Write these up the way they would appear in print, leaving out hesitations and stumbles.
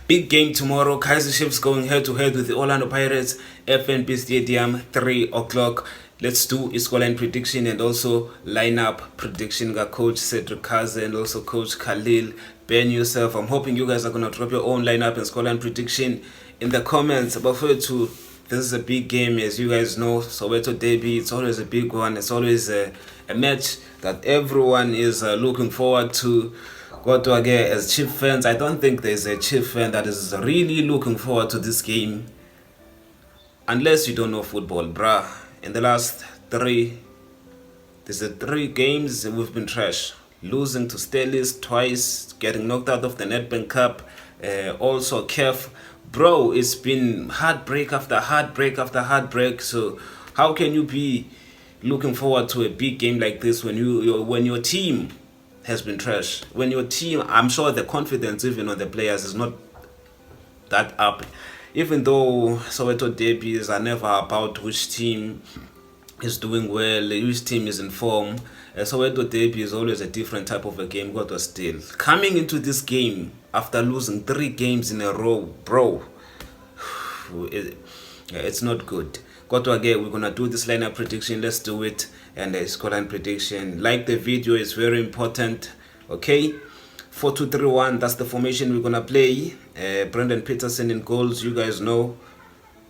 Big game tomorrow. Kaiser Chiefs going head to head with the Orlando Pirates. FNB Stadium, 3 o'clock. Let's do a scoreline prediction and also lineup prediction. Got Coach Cedric Kaze and also Coach Khalil. Ben yourself. I'm hoping you guys are gonna drop your own lineup and scoreline prediction in the comments. But for to this is a big game, as you guys know. Soweto Derby. It's always a big one. It's always a match that everyone is looking forward to. Kodwa ke, as Chief fans, I don't think there's a Chief fan that is really looking forward to this game. Unless you don't know football, bruh. In the last three games, we've been trash. Losing to Stelis twice, getting knocked out of the Nedbank Cup, also KEF. Bro, it's been heartbreak after heartbreak after heartbreak. So how can you be looking forward to a big game like this when your team has been trash? When your team, I'm sure the confidence even on the players is not that up. Even though Soweto Derbies are never about which team is doing well, which team is in form. Soweto Derby is always a different type of a game, but still. Coming into this game after losing 3 games in a row, bro, it's not good. Kodwa again, we're gonna do this lineup prediction. Let's do it. And the scoreline prediction. Like the video, is very important. Okay, 4-2-3-1. That's the formation we're gonna play. Brendan Peterson in goals. You guys know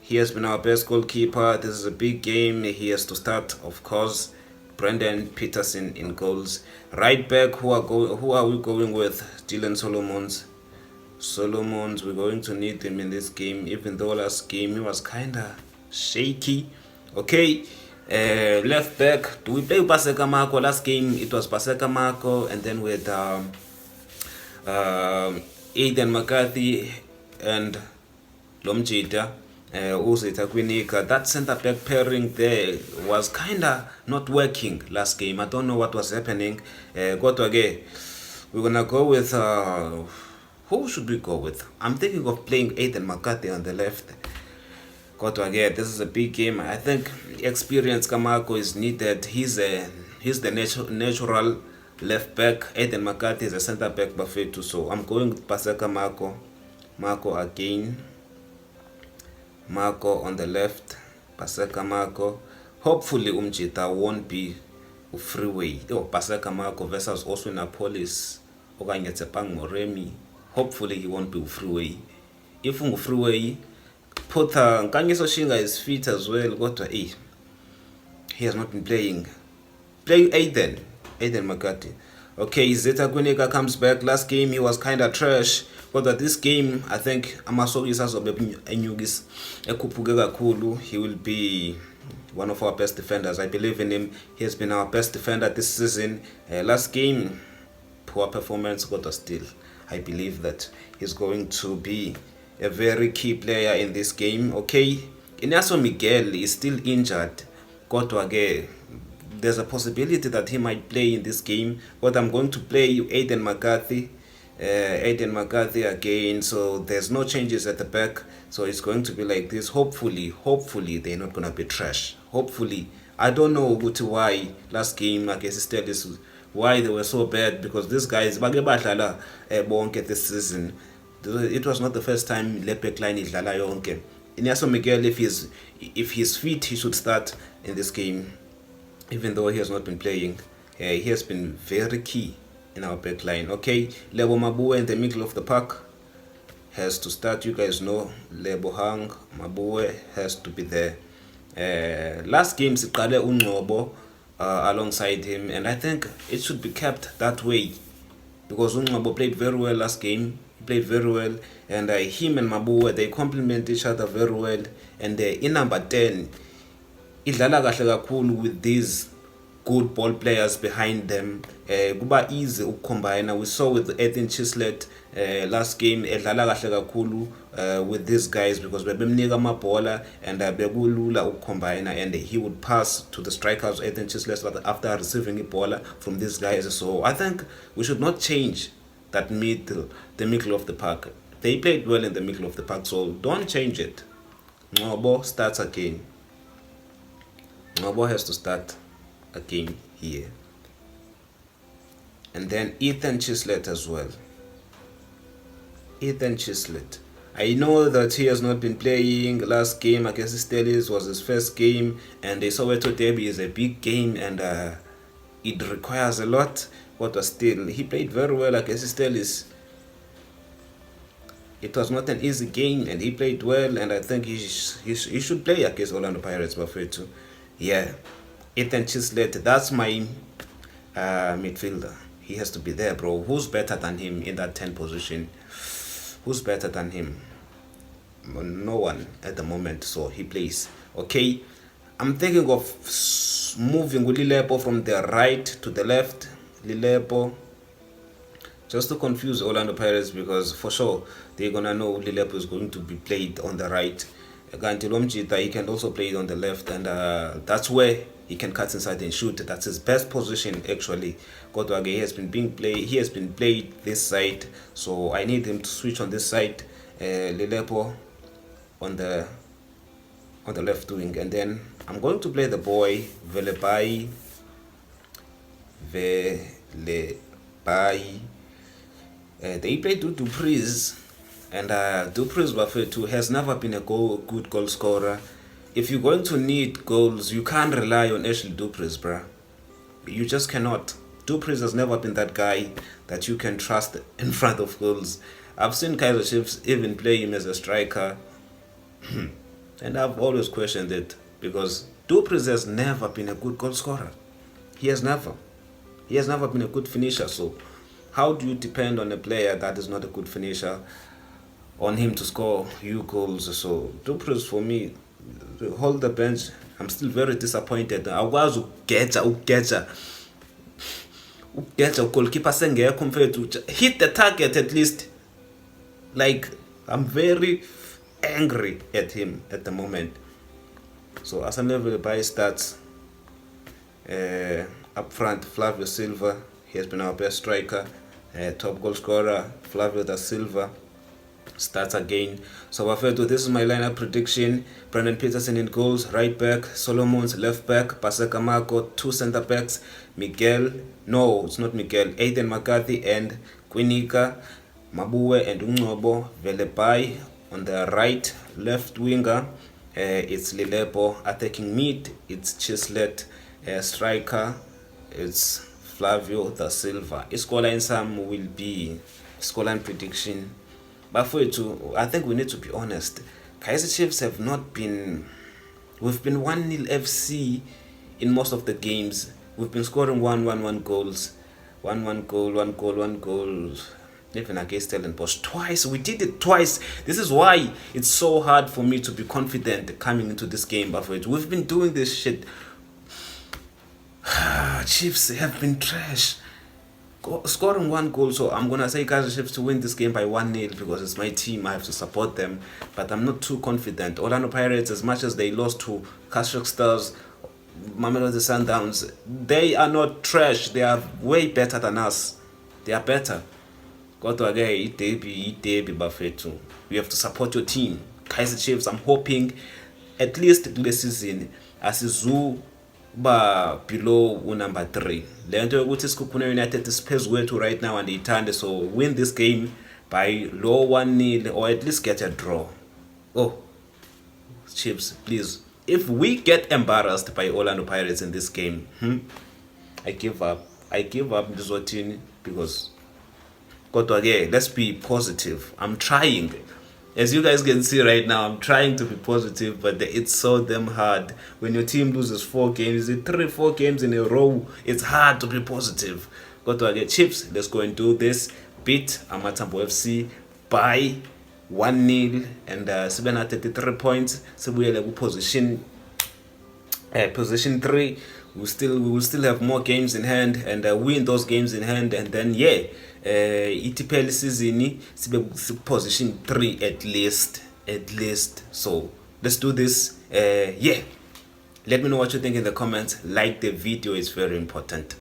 he has been our best goalkeeper. This is a big game. He has to start, of course. Brendan Peterson in goals. Right back. Who are we going with? Dylan Solomons. We're going to need him in this game. Even though last game he was kinda shaky. Okay. Left back, do we play Paseka Marco? Last game it was Paseka Marco, and then with Aiden McCarthy and Lomjita Uzita Kwinika. That centre back pairing there was kinda not working last game. I don't know what was happening. Go to again. We're gonna go with who should we go with? I'm thinking of playing Aiden McCarthy on the left. Kodwa again, this is a big game. I think experience Kamako is needed. He's the natural left back. Aiden McCarthy is a center back buffet too. So I'm going with Paseka Marco again. Marco on the left. Paseka Marco. Hopefully Umjita won't be a freeway. Paseka Marco versus also Napolis. Oganyetsepang Moremi. Hopefully he won't be a freeway. If a freeway, Pota Nkangiso Shinga is fit as well. He has not been playing. Play Aiden McCarthy. Okay, Zeta Kwinika comes back. Last game he was kinda trash. But this game, I think Amasogi Sasobe Enyugis Ekupugega Kulu, he will be one of our best defenders. I believe in him. He has been our best defender this season. Last game, poor performance, but still, I believe that he's going to be a very key player in this game. Okay, Inaso Miguel is still injured. There's a possibility that he might play in this game, but I'm going to play Aiden McCarthy again. So there's no changes at the back, so it's going to be like this. Hopefully they're not gonna be trash. Hopefully, I don't know why last game against Stelis, why they were so bad, because these guys won't get this season. It was not the first time Lepek line is Lala Yonke. Inaso Miguel, if he's fit, he should start in this game, even though he has not been playing. He has been very key in our back line. Okay, Lebo Mabue in the middle of the park has to start. You guys know Lebo Hang Mabue has to be there. Last game Siqale Unqobo alongside him, and I think it should be kept that way, because Unqobo played very well last game. Played very well, and him and Mabue, they complement each other very well. And in number 10, idlala kahle kakhulu with these good ball players behind them. Kuba easy ukucombine. We saw with Ethan Chislet last game edlala kahle kakhulu with these guys, because bebemnika amabhola and bekulula ukucombine, and he would pass to the strikers Ethan Chislet after receiving a ball from these guys. So I think we should not change that the middle of the park. They played well in the middle of the park, so don't change it. Ngobo starts again. Ngobo has to start again here. And then Ethan Chislet as well. Ethan Chislet. I know that he has not been playing. Last game against Stelis was his first game, and the Soweto Derby is a big game, and it requires a lot. But still, he played very well against Stelis. It was not an easy game, and he played well, and I think he should play against Orlando Pirates Bafetu. Yeah, Ethan Chislett, that's my midfielder. He has to be there, bro. Who's better than him in that 10 position? Who's better than him? No one at the moment, so he plays. Okay, I'm thinking of moving Lilepo from the right to the left. Lilepo, just to confuse Orlando Pirates, because for sure they're gonna know Lilepo is going to be played on the right. Gantilomjita, he can also play it on the left, and that's where he can cut inside and shoot. That's his best position actually. Kodwage, he has been played this side, so I need him to switch on this side. Lilepo on the left wing, and then I'm going to play the boy Velebai. They played Dupriz, and Dupriz Bafetu has never been a good goal scorer. If you're going to need goals, you can't rely on Ashley Dupriz, bruh. You just cannot. Dupriz has never been that guy that you can trust in front of goals. I've seen Kaizer Chiefs even play him as a striker, and I've always questioned it, because Dupriz has never been a good goal scorer. He has never been a good finisher. So how do you depend on a player that is not a good finisher on him to score you goals? So Dupriz, for me, hold the bench. I'm still very disappointed. I was uketcha goalkeeper sengekho mfethu, hit the target at least. Like, I'm very angry at him at the moment. So as a level by stats, up front, Flavio Silva, he has been our best striker. Top goal scorer, Flavio da Silva, starts again. So Bafetu, this is my lineup prediction. Brandon Peterson in goals, right back. Solomons left back. Paseka Marco, 2 center backs. Aiden McCarthy and Quinika. Mabue and Ungobo. Velepai on the right. Left winger, it's Lilepo. Attacking mid, it's Chislett. Striker, it's Flavio da Silva. Scoreline sum will be scoreline prediction. But for it to, I think we need to be honest. Kaizer Chiefs have not been. We've been 1-0 FC in most of the games. We've been scoring 1-1 goals. 1 goal. Even against Stellenbosch twice. We did it twice. This is why it's so hard for me to be confident coming into this game. But for it, we've been doing this shit. Chiefs have been trash. Scoring 1 goal, so I'm gonna say Kaizer Chiefs to win this game by 1-0 because it's my team. I have to support them, but I'm not too confident. Orlando Pirates, as much as they lost to Kashuk Stars, Mamelodi Sundowns, they are not trash. They are way better than us. They are better. Kodwa ke iDerby Bafetu. You have to support your team. Kaizer Chiefs, I'm hoping at least this season asizu ba below number 3. Le nto yokuthi Sekhukhune United is phezulu kwethu right now and ithande, so win this game by low 1-0 or at least get a draw. Oh, Chiefs, please. If we get embarrassed by Orlando Pirates in this game, I give up. This team, because let's be positive. I'm trying. As you guys can see right now, I'm trying to be positive, but it's so damn hard. When your team loses 4 games, 3-4 games in a row, it's hard to be positive. Chiefs, let's go and do this. Beat Amatambo FC by 1-0 and 733 points. So we are position 3. We will still have more games in hand and win those games in hand, and then ETPL season position 3 at least. So let's do this. Let me know what you think in the comments. Like the video, it's very important.